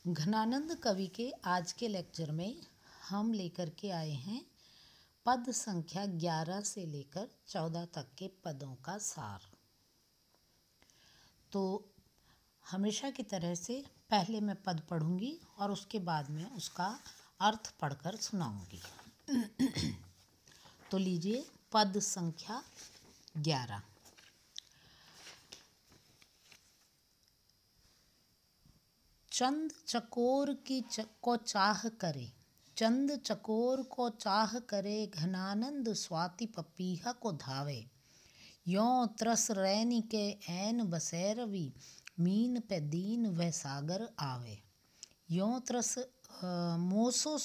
घनानंद कवि के आज के लेक्चर में हम लेकर के आए हैं पद संख्या 11 से लेकर 14 तक के पदों का सार। तो हमेशा की तरह से पहले मैं पद पढ़ूंगी और उसके बाद में उसका अर्थ पढ़कर सुनाऊंगी। तो लीजिए पद संख्या 11। चंद चकोर को चाह करे, चंद चकोर को चाह करे, घनानंद स्वाति पपीहा को धावे। यों त्रस रैनी के ऐन बसैरवी, मीन पे दीन वह सागर आवे। यों त्रस मोसो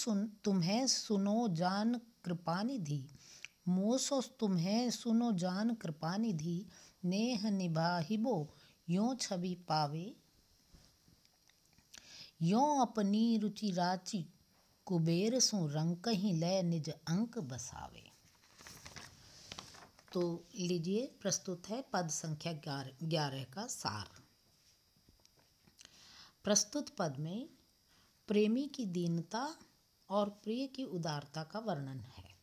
तुम्हें सुनो जान कृपानिधि, मोसो तुम्हें सुनो जान कृपानिधि, नेह निभाहिबो यों छवि पावे। यों अपनी रुचि राचि, कुबेर सु रंग कहीं लय निज अंक बसावे। तो लीजिए प्रस्तुत है पद संख्या 11 का सार। प्रस्तुत पद में प्रेमी की दीनता और प्रिय की उदारता का वर्णन है।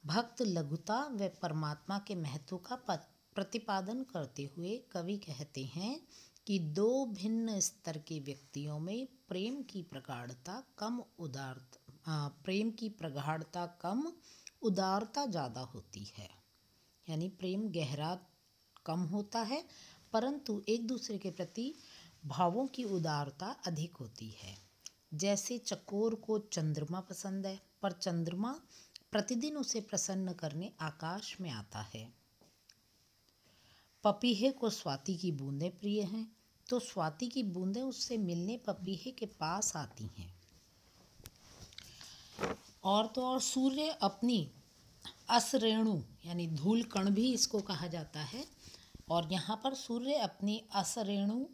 भक्त लघुता व परमात्मा के महत्व का प्रतिपादन करते हुए कवि कहते हैं कि दो भिन्न स्तर के व्यक्तियों में प्रेम की प्रगाढ़ता कम, उदारता ज़्यादा होती है। यानी प्रेम गहरा कम होता है, परंतु एक दूसरे के प्रति भावों की उदारता अधिक होती है। जैसे चकोर को चंद्रमा पसंद है, पर चंद्रमा प्रतिदिन उसे प्रसन्न करने आकाश में आता है। पपीहे को स्वाति की बूंदें प्रिय हैं, तो स्वाति की बूंदें उससे मिलने पपीहे के पास आती हैं। और तो और सूर्य अपनी असरेणु यानी धूल कण भी इसको कहा जाता है, और यहाँ पर सूर्य अपनी असरेणु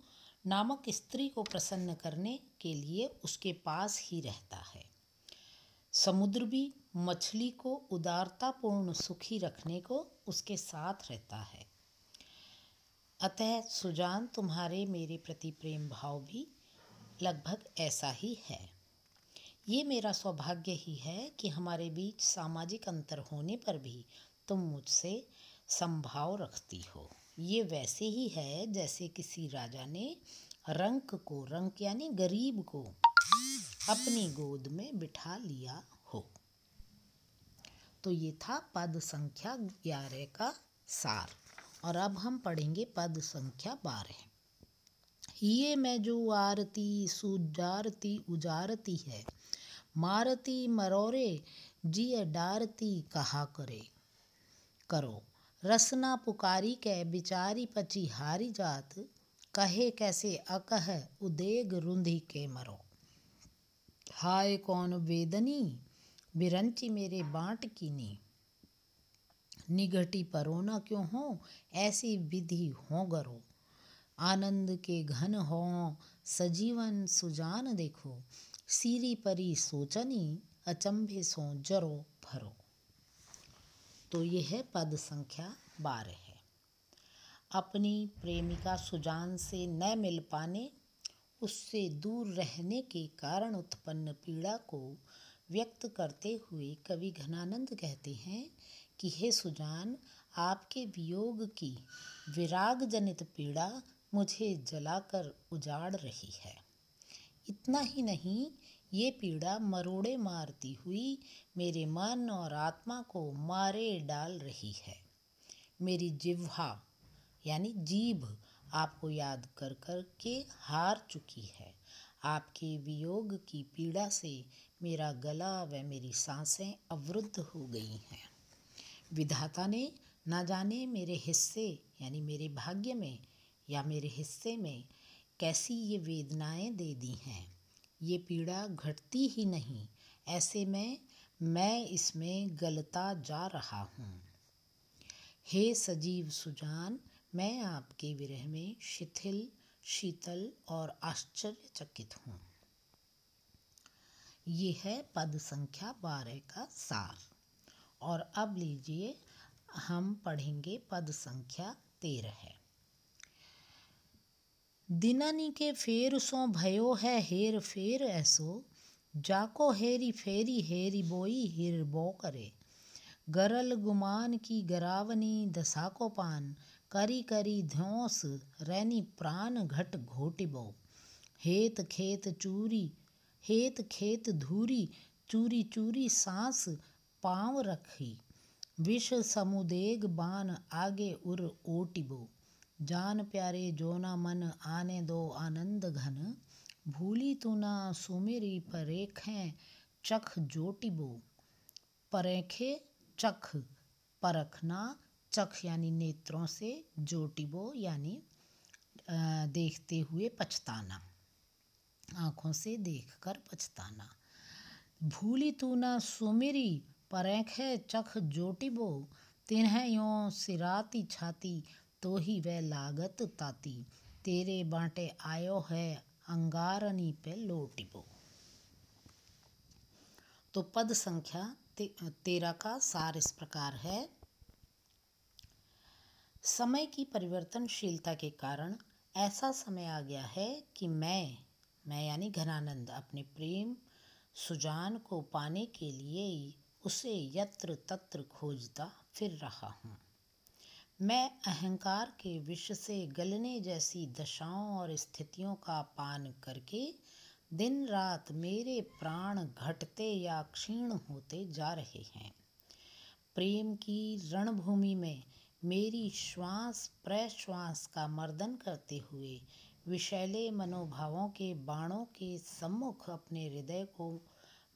नामक स्त्री को प्रसन्न करने के लिए उसके पास ही रहता है। समुद्र भी मछली को उदारतापूर्ण सुखी रखने को उसके साथ रहता है। अतः सुजान तुम्हारे मेरे प्रति प्रेम भाव भी लगभग ऐसा ही है। ये मेरा सौभाग्य ही है कि हमारे बीच सामाजिक अंतर होने पर भी तुम मुझसे समभाव रखती हो। ये वैसे ही है जैसे किसी राजा ने रंक यानी गरीब को अपनी गोद में बिठा लिया हो। तो ये था पद संख्या 11 का सार। और अब हम पढ़ेंगे पद संख्या 12। ये मैं जो आरती सुजारती उजारती है, मारती मरोरे जिय डारती कहा करो। रसना पुकारी के बिचारी पची हारी जात, कहे कैसे अकह उदेग रुंधी के मरो। हाय कौन वेदनी बिरंची मेरे बाँट कीनी, निगटी परोना क्यों हो ऐसी विधि हो गरो। आनंद के घन हो सजीवन सुजान देखो, सीरी परी सोचनी अचंभे सो जरो भरो। तो यह है पद संख्या 12 है। अपनी प्रेमिका सुजान से न मिल पाने, उससे दूर रहने के कारण उत्पन्न पीड़ा को व्यक्त करते हुए कवि घनानंद कहते हैं कि हे सुजान, आपके वियोग की विराग जनित पीड़ा मुझे जलाकर उजाड़ रही है। इतना ही नहीं, ये पीड़ा मरोड़े मारती हुई मेरे मन और आत्मा को मारे डाल रही है। मेरी जिह्वा यानी जीभ आपको याद कर कर के हार चुकी है। आपके वियोग की पीड़ा से मेरा गला व मेरी सांसें अवरुद्ध हो गई हैं। विधाता ने ना जाने मेरे हिस्से यानी मेरे भाग्य में या मेरे हिस्से में कैसी ये वेदनाएं दे दी हैं। ये पीड़ा घटती ही नहीं, ऐसे में मैं इसमें गलता जा रहा हूँ। हे सजीव सुजान, मैं आपके विरह में शिथिल, शीतल और आश्चर्यचकित हूँ। ये है पद संख्या 12 का सार। और अब लीजिए हम पढ़ेंगे पद संख्या 13 है। दिननी के फेर सो भयो है हेर फेर ऐसो, जाको हेरी फेरी हेरी बोई हिर बो करे। गरल गुमान की गरावनी दशा को पान, करी करी ध्योस रैनी प्राण घट घोटिबो। हेत खेत धूरी चूरी चूरी सांस पाँव रखी, विष समुदेग बान आगे उर ओटिबो। जान प्यारे जोना मन आने दो आनंद घन, भूली तू ना सुमेरी परेखें चख जोटिबो। परेखे चख परखना, चख यानी नेत्रों से, जोटिबो यानी देखते हुए पछताना, आँखों से देखकर पछताना। भूली तू ना सुमेरी परेखे चख जोटिबो, तिन्ह यों सिराती छाती तो ही वह लागत ताती। तेरे बाँटे आयो है अंगारनी पे लोटिबो। तो पद संख्या 13 का सार इस प्रकार है। समय की परिवर्तनशीलता के कारण ऐसा समय आ गया है कि मैं यानी घनानंद अपने प्रेम सुजान को पाने के लिए उसे यत्र तत्र खोजता फिर रहा हूँ। मैं अहंकार के विष से गलने जैसी दशाओं और स्थितियों का पान करके दिन रात मेरे प्राण घटते या क्षीण होते जा रहे हैं। प्रेम की रणभूमि में मेरी श्वास प्रश्वास का मर्दन करते हुए विषैले मनोभावों के बाणों के सम्मुख अपने हृदय को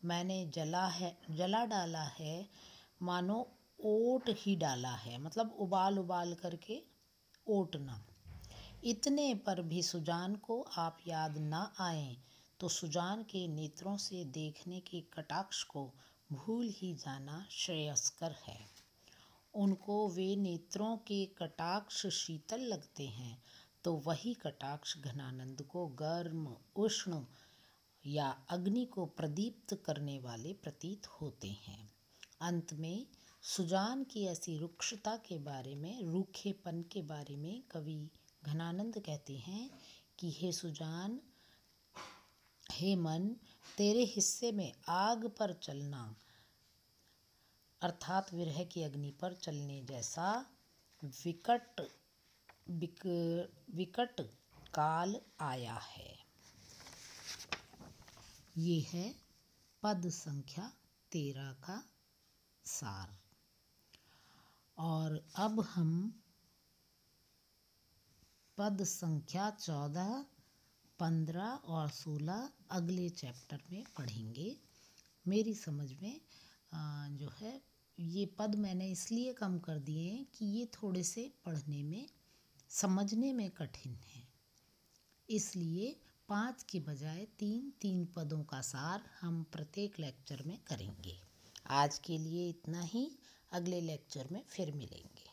मैंने जला डाला है, मानो ओट ही डाला है, मतलब उबाल उबाल करके ओटना। इतने पर भी सुजान को आप याद ना आए तो सुजान के नेत्रों से देखने के कटाक्ष को भूल ही जाना श्रेयस्कर है। उनको वे नेत्रों के कटाक्ष शीतल लगते हैं तो वही कटाक्ष घनानंद को गर्म उष्ण या अग्नि को प्रदीप्त करने वाले प्रतीत होते हैं। अंत में सुजान की ऐसी रुक्षता के बारे में, रूखेपन के बारे में कवि घनानंद कहते हैं कि हे सुजान, हे मन, तेरे हिस्से में आग पर चलना अर्थात विरह की अग्नि पर चलने जैसा विकट काल आया है। ये है पद संख्या 13 का सार। और अब हम पद संख्या 14, 15 और 16 अगले चैप्टर में पढ़ेंगे। मेरी समझ में जो है ये पद मैंने इसलिए कम कर दिए हैं कि ये थोड़े से पढ़ने में समझने में कठिन है, इसलिए 5 के बजाय 3 पदों का सार हम प्रत्येक लेक्चर में करेंगे। आज के लिए इतना ही, अगले लेक्चर में फिर मिलेंगे।